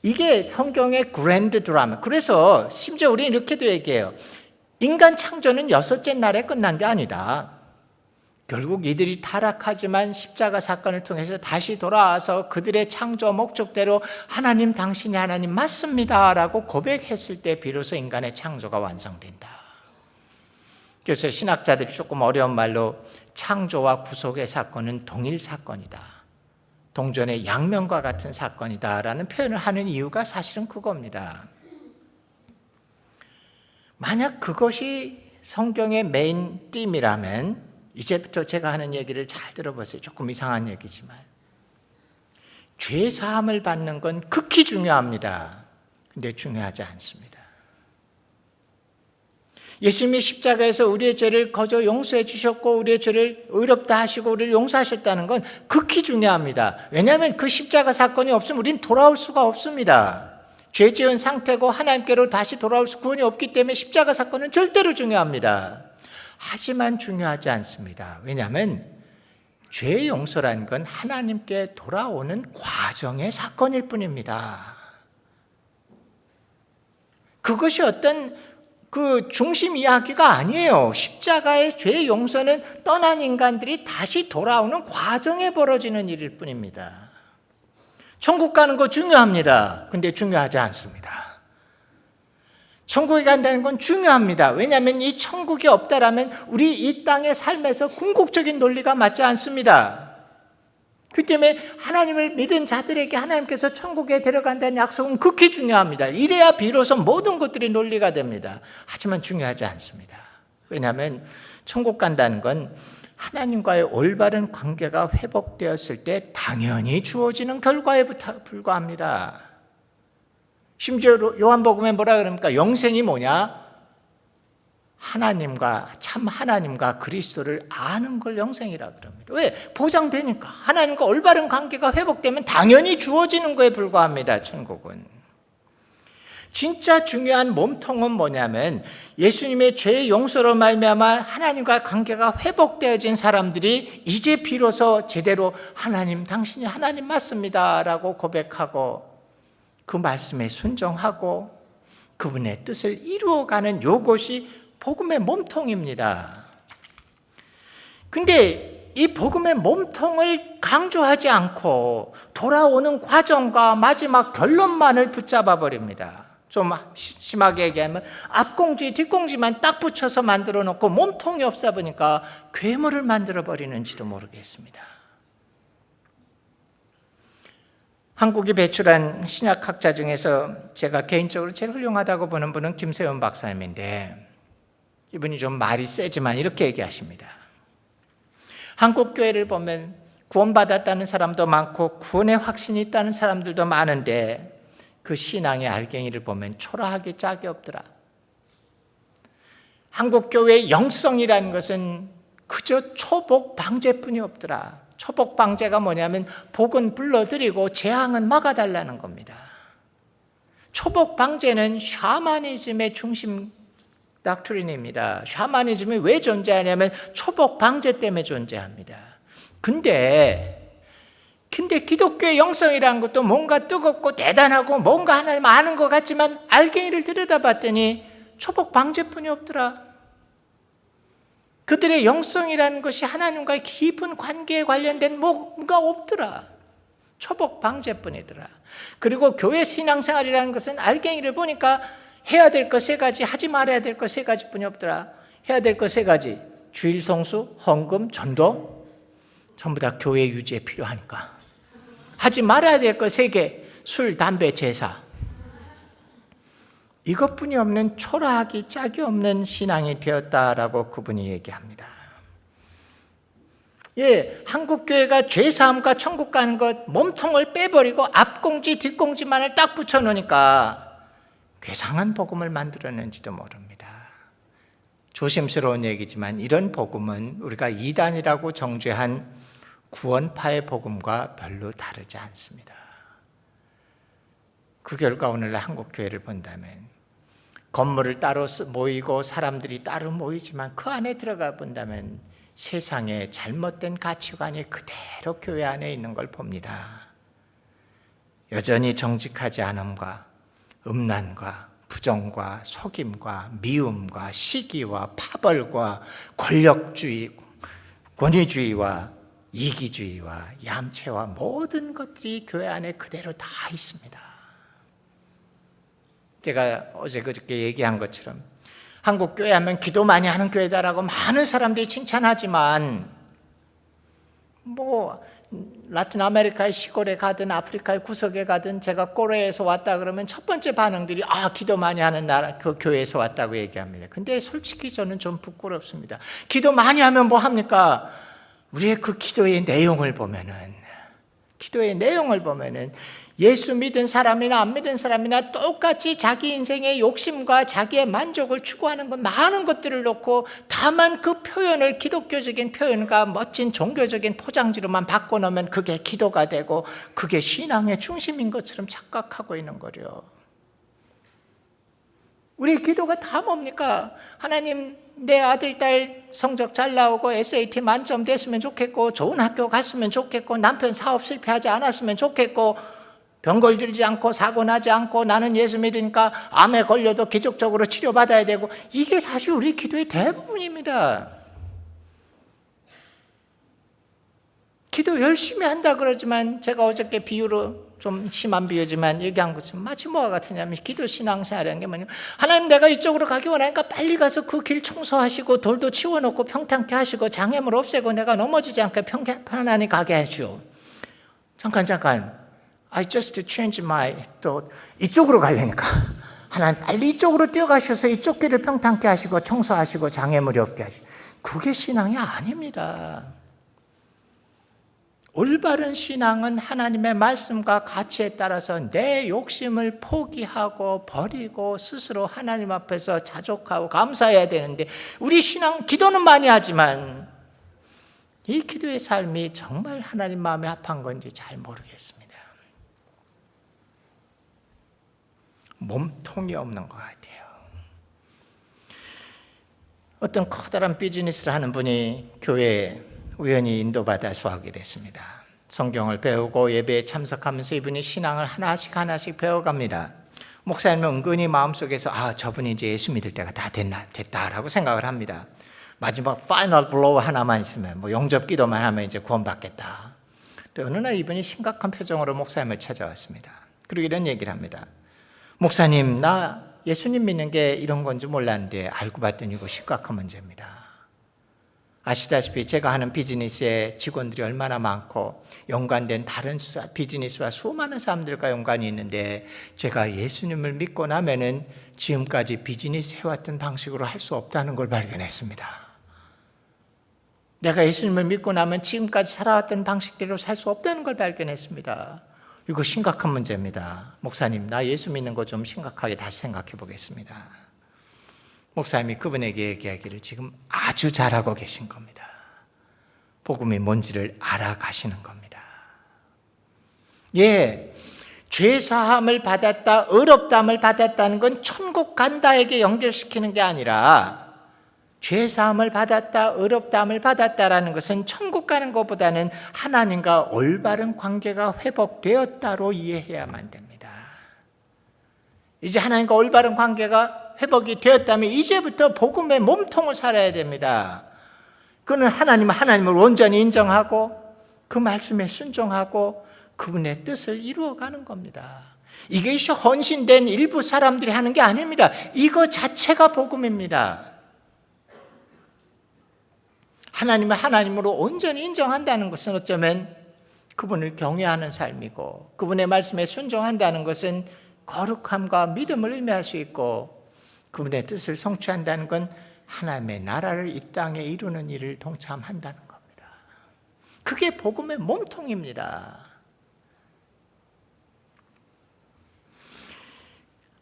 이게 성경의 그랜드 드라마. 그래서 심지어 우리는 이렇게도 얘기해요. 인간 창조는 6째 날에 끝난 게 아니다. 결국 이들이 타락하지만 십자가 사건을 통해서 다시 돌아와서 그들의 창조 목적대로 하나님, 당신이 하나님 맞습니다 라고 고백했을 때 비로소 인간의 창조가 완성된다. 그래서 신학자들이 조금 어려운 말로 창조와 구속의 사건은 동일 사건이다, 동전의 양면과 같은 사건이다라는 표현을 하는 이유가 사실은 그겁니다. 만약 그것이 성경의 메인 띠임이라면 이제부터 제가 하는 얘기를 잘 들어보세요. 조금 이상한 얘기지만 죄 사함을 받는 건 극히 중요합니다. 근데 중요하지 않습니다. 예수님이 십자가에서 우리의 죄를 거저 용서해 주셨고 우리의 죄를 의롭다 하시고 우리를 용서하셨다는 건 극히 중요합니다. 왜냐하면 그 십자가 사건이 없으면 우리는 돌아올 수가 없습니다. 죄 지은 상태고 하나님께로 다시 돌아올 수 구원이 없기 때문에 십자가 사건은 절대로 중요합니다. 하지만 중요하지 않습니다. 왜냐하면 죄 용서라는 건 하나님께 돌아오는 과정의 사건일 뿐입니다. 그것이 어떤 그 중심 이야기가 아니에요. 십자가의 죄 용서는 떠난 인간들이 다시 돌아오는 과정에 벌어지는 일일 뿐입니다. 천국 가는 거 중요합니다. 근데 중요하지 않습니다. 천국에 간다는 건 중요합니다. 왜냐하면 이 천국이 없다라면 우리 이 땅의 삶에서 궁극적인 논리가 맞지 않습니다. 그렇기 때문에 하나님을 믿은 자들에게 하나님께서 천국에 데려간다는 약속은 극히 중요합니다. 이래야 비로소 모든 것들이 논리가 됩니다. 하지만 중요하지 않습니다. 왜냐하면 천국 간다는 건 하나님과의 올바른 관계가 회복되었을 때 당연히 주어지는 결과에 불과합니다. 심지어 요한복음에 뭐라 그럽니까? 영생이 뭐냐? 하나님과, 참 하나님과 그리스도를 아는 걸 영생이라 그럽니다. 왜? 보장되니까. 하나님과 올바른 관계가 회복되면 당연히 주어지는 거에 불과합니다. 천국은. 진짜 중요한 몸통은 뭐냐면 예수님의 죄의 용서로 말미암아 하나님과 관계가 회복되어진 사람들이 이제 비로소 제대로 하나님, 당신이 하나님 맞습니다 라고 고백하고 그 말씀에 순종하고 그분의 뜻을 이루어가는 요것이 복음의 몸통입니다. 근데 이 복음의 몸통을 강조하지 않고 돌아오는 과정과 마지막 결론만을 붙잡아 버립니다. 좀 심하게 얘기하면 앞공지 뒷공지만 딱 붙여서 만들어 놓고 몸통이 없어 보니까 괴물을 만들어 버리는지도 모르겠습니다. 한국이 배출한 신약학자 중에서 제가 개인적으로 제일 훌륭하다고 보는 분은 김세훈 박사님인데 이분이 좀 말이 세지만 이렇게 얘기하십니다. 한국 교회를 보면 구원받았다는 사람도 많고 구원의 확신이 있다는 사람들도 많은데 그 신앙의 알갱이를 보면 초라하기 짝이 없더라. 한국 교회의 영성이라는 것은 그저 초복 방제뿐이 없더라. 초복 방제가 뭐냐면 복은 불러들이고 재앙은 막아달라는 겁니다. 초복 방제는 샤머니즘의 중심 닥트린입니다. 샤머니즘이 왜 존재하냐면 초복 방제 때문에 존재합니다. 근데 기독교의 영성이라는 것도 뭔가 뜨겁고 대단하고 뭔가 하나님 아는 것 같지만 알갱이를 들여다봤더니 초복 방제뿐이 없더라. 그들의 영성이라는 것이 하나님과의 깊은 관계에 관련된 뭔가 없더라. 초복 방제뿐이더라. 그리고 교회 신앙생활이라는 것은 알갱이를 보니까 해야 될 것 세 가지, 하지 말아야 될 것 세 가지뿐이 없더라. 해야 될 거 세 가지. 주일 성수, 헌금, 전도. 전부 다 교회 유지에 필요하니까. 하지 말아야 될 거 세 개. 술, 담배, 제사. 이것뿐이 없는 초라하기 짝이 없는 신앙이 되었다라고 그분이 얘기합니다. 예, 한국 교회가 죄 사함과 천국 가는 것 몸통을 빼버리고 앞공지 뒷공지만을 딱 붙여 놓으니까 괴상한 복음을 만들었는지도 모릅니다. 조심스러운 얘기지만 이런 복음은 우리가 이단이라고 정죄한 구원파의 복음과 별로 다르지 않습니다. 그 결과 오늘날 한국 교회를 본다면 건물을 따로 모이고 사람들이 따로 모이지만 그 안에 들어가 본다면 세상의 잘못된 가치관이 그대로 교회 안에 있는 걸 봅니다. 여전히 정직하지 않음과 음란과 부정과 속임과 미움과 시기와 파벌과 권력주의, 권위주의와 이기주의와 얌체와 모든 것들이 교회 안에 그대로 다 있습니다. 제가 어제 그저께 얘기한 것처럼 한국 교회 하면 기도 많이 하는 교회다라고 많은 사람들이 칭찬하지만 라틴 아메리카의 시골에 가든 아프리카의 구석에 가든 제가 꼬레에서 왔다 그러면 첫 번째 반응들이 기도 많이 하는 나라 그 교회에서 왔다고 얘기합니다. 근데 솔직히 저는 좀 부끄럽습니다. 기도 많이 하면 뭐 합니까? 우리의 그 기도의 내용을 보면은 예수 믿은 사람이나 안 믿은 사람이나 똑같이 자기 인생의 욕심과 자기의 만족을 추구하는 것 많은 것들을 놓고 다만 그 표현을 기독교적인 표현과 멋진 종교적인 포장지로만 바꿔놓으면 그게 기도가 되고 그게 신앙의 중심인 것처럼 착각하고 있는 거죠. 우리 기도가 다 뭡니까? 하나님, 내 아들, 딸 성적 잘 나오고 SAT 만점 됐으면 좋겠고 좋은 학교 갔으면 좋겠고 남편 사업 실패하지 않았으면 좋겠고 병 걸리지 않고 사고 나지 않고 나는 예수 믿으니까 암에 걸려도 기적적으로 치료받아야 되고 이게 사실 우리 기도의 대부분입니다. 기도 열심히 한다 그러지만 제가 어저께 비유로 좀 심한 비유지만 얘기한 것처럼 마치 뭐와 같으냐면 기도 신앙생활이라는 게 뭐냐면 하나님 내가 이쪽으로 가기 원하니까 빨리 가서 그 길 청소하시고 돌도 치워놓고 평탄케 하시고 장애물 없애고 내가 넘어지지 않게 편안히 가게 해주오. 잠깐 I just changed my thought. 이쪽으로 가려니까 하나님 빨리 이쪽으로 뛰어가셔서 이쪽 길을 평탄케 하시고 청소하시고 장애물이 없게 하시고 그게 신앙이 아닙니다. 올바른 신앙은 하나님의 말씀과 가치에 따라서 내 욕심을 포기하고 버리고 스스로 하나님 앞에서 자족하고 감사해야 되는데 우리 신앙 기도는 많이 하지만 이 기도의 삶이 정말 하나님 마음에 합한 건지 잘 모르겠습니다. 몸통이 없는 것 같아요. 어떤 커다란 비즈니스를 하는 분이 교회에 우연히 인도받아서 하게 됐습니다. 성경을 배우고 예배에 참석하면서 이분이 신앙을 하나씩 배워갑니다. 목사님은 은근히 마음속에서 저분이 이제 예수 믿을 때가 다 됐다라고 생각을 합니다. 마지막 파이널 블로우 하나만 있으면 영접 기도만 하면 이제 구원받겠다. 또 어느 날 이분이 심각한 표정으로 목사님을 찾아왔습니다. 그리고 이런 얘기를 합니다. 목사님, 나 예수님 믿는 게 이런 건지 몰랐는데 알고 봤더니 이거 심각한 문제입니다. 아시다시피 제가 하는 비즈니스에 직원들이 얼마나 많고 연관된 다른 비즈니스와 수많은 사람들과 연관이 있는데 제가 예수님을 믿고 나면은 지금까지 비즈니스 해왔던 방식으로 할 수 없다는 걸 발견했습니다. 내가 예수님을 믿고 나면 지금까지 살아왔던 방식대로 살 수 없다는 걸 발견했습니다. 이거 심각한 문제입니다. 목사님, 나 예수 믿는 거 좀 심각하게 다시 생각해 보겠습니다. 목사님이 그분에게 얘기하기를 지금 아주 잘하고 계신 겁니다. 복음이 뭔지를 알아가시는 겁니다. 죄 사함을 받았다, 의롭다함을 받았다는 건 천국 간다에게 연결시키는 게 아니라 죄 사함을 받았다, 의롭다함을 받았다라는 것은 천국 가는 것보다는 하나님과 올바른 관계가 회복되었다로 이해해야만 됩니다. 이제 하나님과 올바른 관계가 회복이 되었다면 이제부터 복음의 몸통을 살아야 됩니다. 그는 하나님을 온전히 인정하고 그 말씀에 순종하고 그분의 뜻을 이루어가는 겁니다. 이것이 헌신된 일부 사람들이 하는 게 아닙니다. 이거 자체가 복음입니다. 하나님을 하나님으로 온전히 인정한다는 것은 어쩌면 그분을 경외하는 삶이고, 그분의 말씀에 순종한다는 것은 거룩함과 믿음을 의미할 수 있고, 그분의 뜻을 성취한다는 건 하나님의 나라를 이 땅에 이루는 일을 동참한다는 겁니다. 그게 복음의 몸통입니다.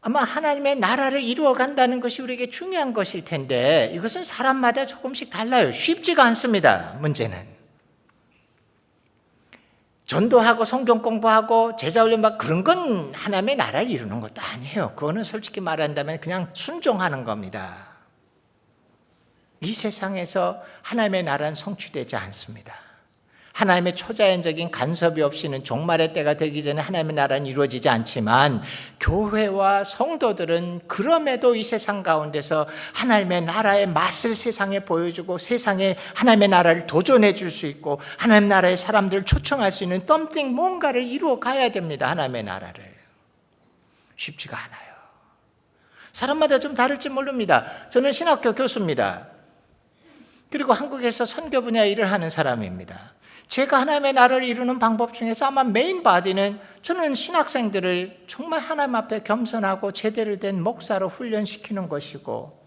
아마 하나님의 나라를 이루어 간다는 것이 우리에게 중요한 것일 텐데, 이것은 사람마다 조금씩 달라요. 쉽지가 않습니다. 문제는 전도하고 성경 공부하고 제자 훈련 받고 그런 건 하나님의 나라를 이루는 것도 아니에요. 그거는 솔직히 말한다면 그냥 순종하는 겁니다. 이 세상에서 하나님의 나라는 성취되지 않습니다. 하나님의 초자연적인 간섭이 없이는 종말의 때가 되기 전에 하나님의 나라는 이루어지지 않지만, 교회와 성도들은 그럼에도 이 세상 가운데서 하나님의 나라의 맛을 세상에 보여주고, 세상에 하나님의 나라를 도전해 줄 수 있고, 하나님의 나라의 사람들을 초청할 수 있는 something, 뭔가를 이루어 가야 됩니다. 하나님의 나라를. 쉽지가 않아요. 사람마다 좀 다를지 모릅니다. 저는 신학교 교수입니다. 그리고 한국에서 선교 분야 일을 하는 사람입니다. 제가 하나님의 나라를 이루는 방법 중에서 아마 메인 바디는, 저는 신학생들을 정말 하나님 앞에 겸손하고 제대로 된 목사로 훈련시키는 것이고,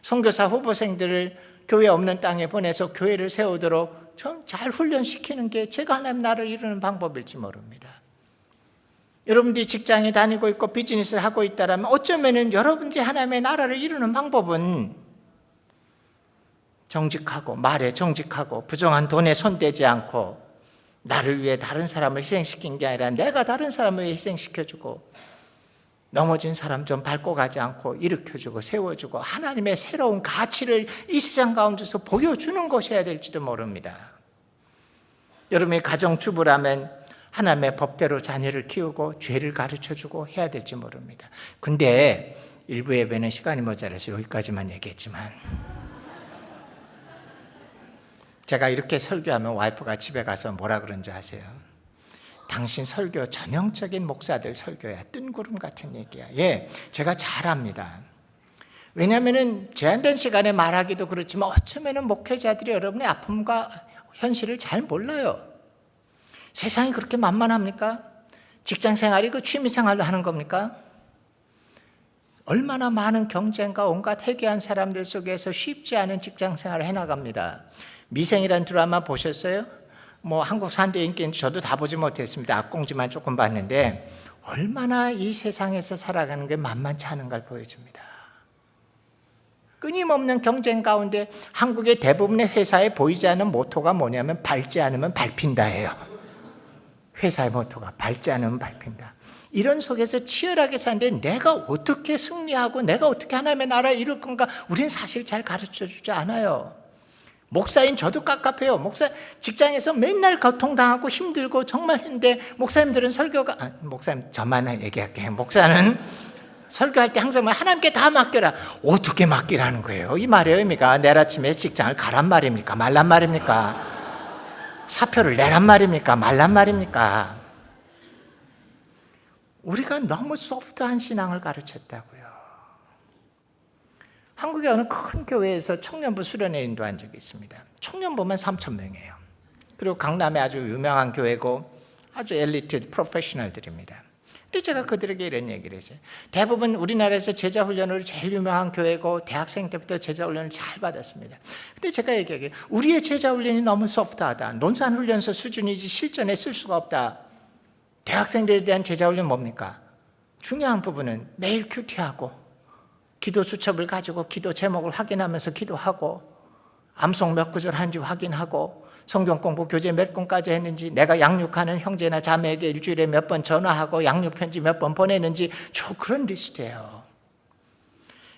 선교사 후보생들을 교회 없는 땅에 보내서 교회를 세우도록 잘 훈련시키는 게 제가 하나님 나라를 이루는 방법일지 모릅니다. 여러분들이 직장에 다니고 있고 비즈니스를 하고 있다면 어쩌면 여러분들이 하나님의 나라를 이루는 방법은 정직하고, 말에 정직하고, 부정한 돈에 손대지 않고, 나를 위해 다른 사람을 희생시킨 게 아니라 내가 다른 사람을 위해 희생시켜주고, 넘어진 사람 좀 밟고 가지 않고 일으켜주고 세워주고, 하나님의 새로운 가치를 이 세상 가운데서 보여주는 것이어야 될지도 모릅니다. 여러분이 가정주부라면 하나님의 법대로 자녀를 키우고 죄를 가르쳐주고 해야 될지 모릅니다. 근데 일부 예배는 시간이 모자라서 여기까지만 얘기했지만, 제가 이렇게 설교하면 와이프가 집에 가서 뭐라 그런 줄 아세요? 당신 설교 전형적인 목사들 설교야. 뜬구름 같은 얘기야. 예, 제가 잘 압니다. 왜냐하면 제한된 시간에 말하기도 그렇지만 어쩌면 목회자들이 여러분의 아픔과 현실을 잘 몰라요. 세상이 그렇게 만만합니까? 직장생활이 그 취미생활로 하는 겁니까? 얼마나 많은 경쟁과 온갖 해괴한 사람들 속에서 쉽지 않은 직장생활을 해나갑니다. 미생이라는 드라마 보셨어요? 한국 3대 인기는 저도 다 보지 못했습니다. 앞공지만 조금 봤는데 얼마나 이 세상에서 살아가는 게 만만치 않은 걸 보여줍니다. 끊임없는 경쟁 가운데 한국의 대부분의 회사에 보이지 않는 모토가 뭐냐면 밟지 않으면 밟힌다예요. 회사의 모토가 밟지 않으면 밟힌다. 이런 속에서 치열하게 사는데 내가 어떻게 승리하고 내가 어떻게 하나님의 나라를 이룰 건가, 우리는 사실 잘 가르쳐주지 않아요. 목사인 저도 깝깝해요. 목사 직장에서 맨날 고통당하고 힘들고 정말 힘든데, 목사님들은 목사님 저만 얘기할게요. 목사는 설교할 때 항상 하나님께 다 맡겨라. 어떻게 맡기라는 거예요? 이 말의 의미가 내일 아침에 직장을 가란 말입니까? 말란 말입니까? 사표를 내란 말입니까? 말란 말입니까? 우리가 너무 소프트한 신앙을 가르쳤다고요. 한국의 어느 큰 교회에서 청년부 수련회 인도한 적이 있습니다. 청년부만 3,000명이에요. 그리고 강남에 아주 유명한 교회고 아주 엘리트 프로페셔널들입니다. 근데 제가 그들에게 이런 얘기를 했어요. 대부분 우리나라에서 제자훈련으로 제일 유명한 교회고 대학생 때부터 제자훈련을 잘 받았습니다. 근데 제가 얘기해요. 우리의 제자훈련이 너무 소프트하다. 논산훈련소 수준이지 실전에 쓸 수가 없다. 대학생들에 대한 제자훈련 뭡니까? 중요한 부분은 매일 큐티하고 기도 수첩을 가지고 기도 제목을 확인하면서 기도하고, 암송 몇 구절 하는지 확인하고, 성경 공부 교재 몇 권까지 했는지, 내가 양육하는 형제나 자매에게 일주일에 몇 번 전화하고 양육 편지 몇 번 보내는지, 그런 리스트예요.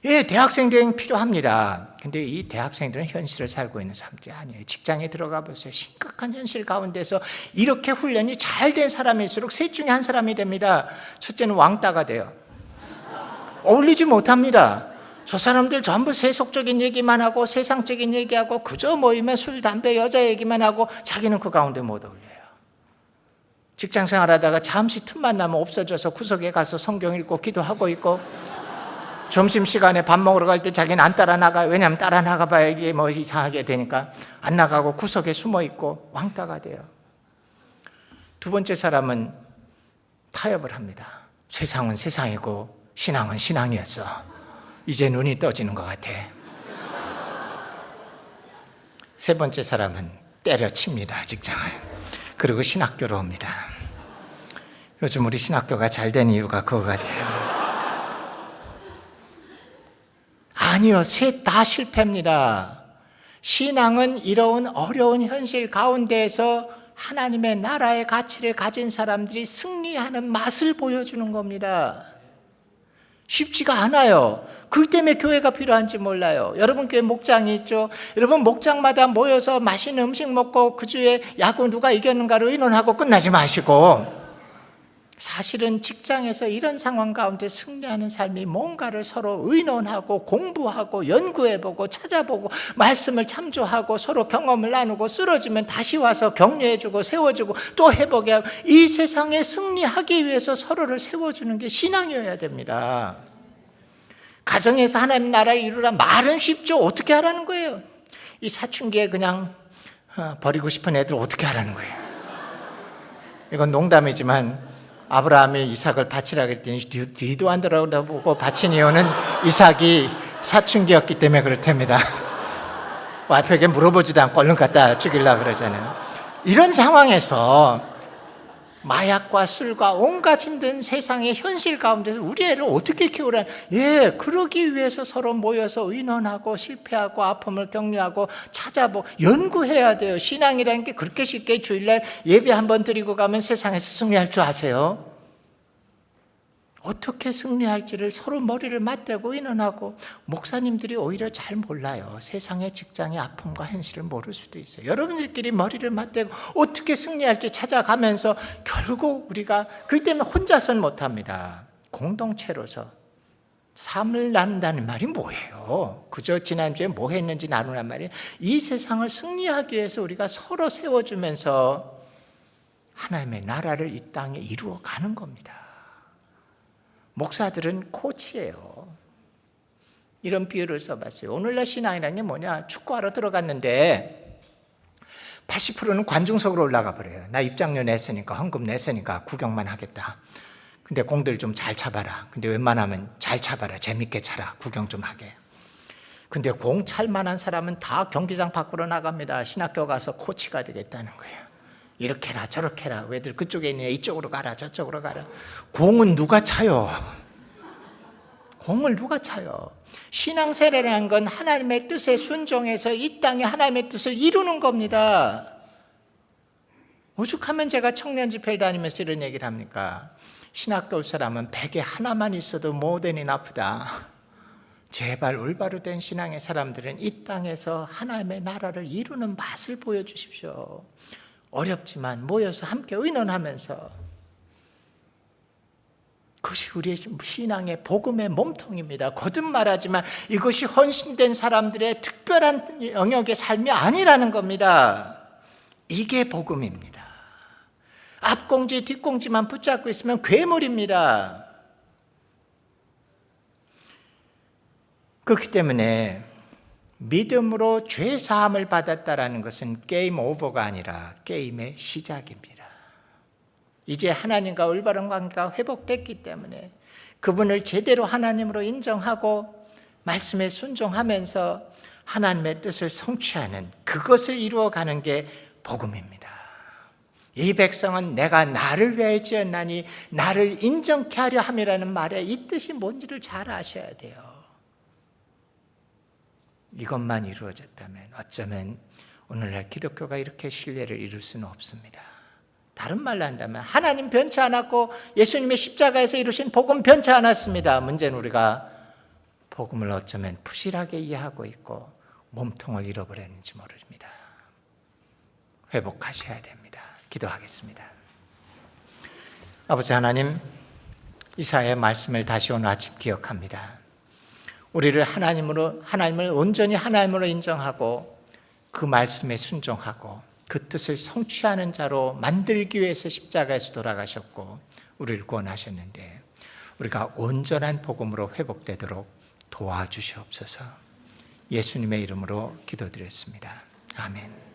예, 대학생 대행 필요합니다. 근데 이 대학생들은 현실을 살고 있는 사람들이 아니에요. 직장에 들어가 보세요. 심각한 현실 가운데서 이렇게 훈련이 잘 된 사람일수록 셋 중에 한 사람이 됩니다. 첫째는 왕따가 돼요. 어울리지 못합니다. 저 사람들 전부 세속적인 얘기만 하고 세상적인 얘기하고 그저 모이면 술, 담배, 여자 얘기만 하고 자기는 그 가운데 못 어울려요. 직장 생활하다가 잠시 틈만 나면 없어져서 구석에 가서 성경 읽고 기도하고 있고, 점심시간에 밥 먹으러 갈 때 자기는 안 따라 나가요. 왜냐하면 따라 나가봐야 이게 뭐 이상하게 되니까 안 나가고 구석에 숨어 있고 왕따가 돼요. 두 번째 사람은 타협을 합니다. 세상은 세상이고 신앙은 신앙이었어. 이제 눈이 떠지는 것 같아. 세 번째 사람은 때려칩니다, 직장을. 그리고 신학교로 옵니다. 요즘 우리 신학교가 잘 된 이유가 그거 같아요. 아니요, 셋 다 실패입니다. 신앙은 이런 어려운 현실 가운데에서 하나님의 나라의 가치를 가진 사람들이 승리하는 맛을 보여주는 겁니다. 쉽지가 않아요. 그 때문에 교회가 필요한지 몰라요. 여러분 교회 목장이 있죠. 여러분 목장마다 모여서 맛있는 음식 먹고 그 주에 야구 누가 이겼는가를 의논하고 끝나지 마시고, 사실은 직장에서 이런 상황 가운데 승리하는 삶이 뭔가를 서로 의논하고 공부하고 연구해보고 찾아보고 말씀을 참조하고 서로 경험을 나누고 쓰러지면 다시 와서 격려해주고 세워주고 또 해보게 하고, 이 세상에 승리하기 위해서 서로를 세워주는 게 신앙이어야 됩니다. 가정에서 하나님 나라를 이루라 말은 쉽죠. 어떻게 하라는 거예요? 이 사춘기에 그냥 버리고 싶은 애들 어떻게 하라는 거예요? 이건 농담이지만 아브라함이 이삭을 바치라 그랬더니 뒤도 안 돌아보고 바친 이유는 이삭이 사춘기였기 때문에 그렇답니다. 와이프에게 물어보지도 않고 얼른 갖다 죽이려고 그러잖아요. 이런 상황에서 마약과 술과 온갖 힘든 세상의 현실 가운데서 우리 애를 어떻게 키우라? 그러기 위해서 서로 모여서 의논하고 실패하고 아픔을 격려하고 찾아보고 연구해야 돼요. 신앙이라는 게 그렇게 쉽게 주일날 예배 한번 드리고 가면 세상에서 승리할 줄 아세요? 어떻게 승리할지를 서로 머리를 맞대고 의논하고, 목사님들이 오히려 잘 몰라요. 세상의 직장의 아픔과 현실을 모를 수도 있어요. 여러분들끼리 머리를 맞대고 어떻게 승리할지 찾아가면서 결국 우리가 그렇기 때문에 혼자서는 못합니다. 공동체로서 삶을 나눈다는 말이 뭐예요? 그저 지난주에 뭐 했는지 나누란 말이에요. 이 세상을 승리하기 위해서 우리가 서로 세워주면서 하나님의 나라를 이 땅에 이루어가는 겁니다. 목사들은 코치예요. 이런 비유를 써봤어요. 오늘날 신앙이라는 게 뭐냐? 축구하러 들어갔는데 80%는 관중석으로 올라가 버려요. 나 입장료 냈으니까, 헌금 냈으니까 구경만 하겠다. 근데 공들 좀 잘 차봐라. 근데 웬만하면 잘 차봐라. 재밌게 차라. 구경 좀 하게. 근데 공 찰 만한 사람은 다 경기장 밖으로 나갑니다. 신학교 가서 코치가 되겠다는 거예요. 이렇게 해라 저렇게 해라. 왜들 그쪽에 있냐, 이쪽으로 가라 저쪽으로 가라. 공은 누가 차요? 공을 누가 차요? 신앙생활이라는 건 하나님의 뜻에 순종해서 이 땅에 하나님의 뜻을 이루는 겁니다. 오죽하면 제가 청년 집회를 다니면서 이런 얘기를 합니까? 신학교 올 사람은 베개 하나만 있어도 모든이 나쁘다. 제발 올바로 된 신앙의 사람들은 이 땅에서 하나님의 나라를 이루는 맛을 보여주십시오. 어렵지만 모여서 함께 의논하면서, 그것이 우리의 신앙의 복음의 몸통입니다. 거듭말하지만 이것이 헌신된 사람들의 특별한 영역의 삶이 아니라는 겁니다. 이게 복음입니다. 앞공지 뒷공지만 붙잡고 있으면 괴물입니다. 그렇기 때문에 믿음으로 죄 사함을 받았다라는 것은 게임 오버가 아니라 게임의 시작입니다. 이제 하나님과 올바른 관계가 회복됐기 때문에 그분을 제대로 하나님으로 인정하고 말씀에 순종하면서 하나님의 뜻을 성취하는, 그것을 이루어가는 게 복음입니다. 이 백성은 내가 나를 위하여 지었나니 나를 인정케 하려 함이라는 말에 이 뜻이 뭔지를 잘 아셔야 돼요. 이것만 이루어졌다면 어쩌면 오늘날 기독교가 이렇게 신뢰를 이룰 수는 없습니다. 다른 말로 한다면 하나님 변치 않았고 예수님의 십자가에서 이루신 복음 변치 않았습니다. 문제는 우리가 복음을 어쩌면 부실하게 이해하고 있고 몸통을 잃어버렸는지 모릅니다. 회복하셔야 됩니다. 기도하겠습니다. 아버지 하나님, 이사야의 말씀을 다시 오늘 아침 기억합니다. 우리를 하나님을 온전히 하나님으로 인정하고 그 말씀에 순종하고 그 뜻을 성취하는 자로 만들기 위해서 십자가에서 돌아가셨고 우리를 구원하셨는데, 우리가 온전한 복음으로 회복되도록 도와주시옵소서. 예수님의 이름으로 기도드렸습니다. 아멘.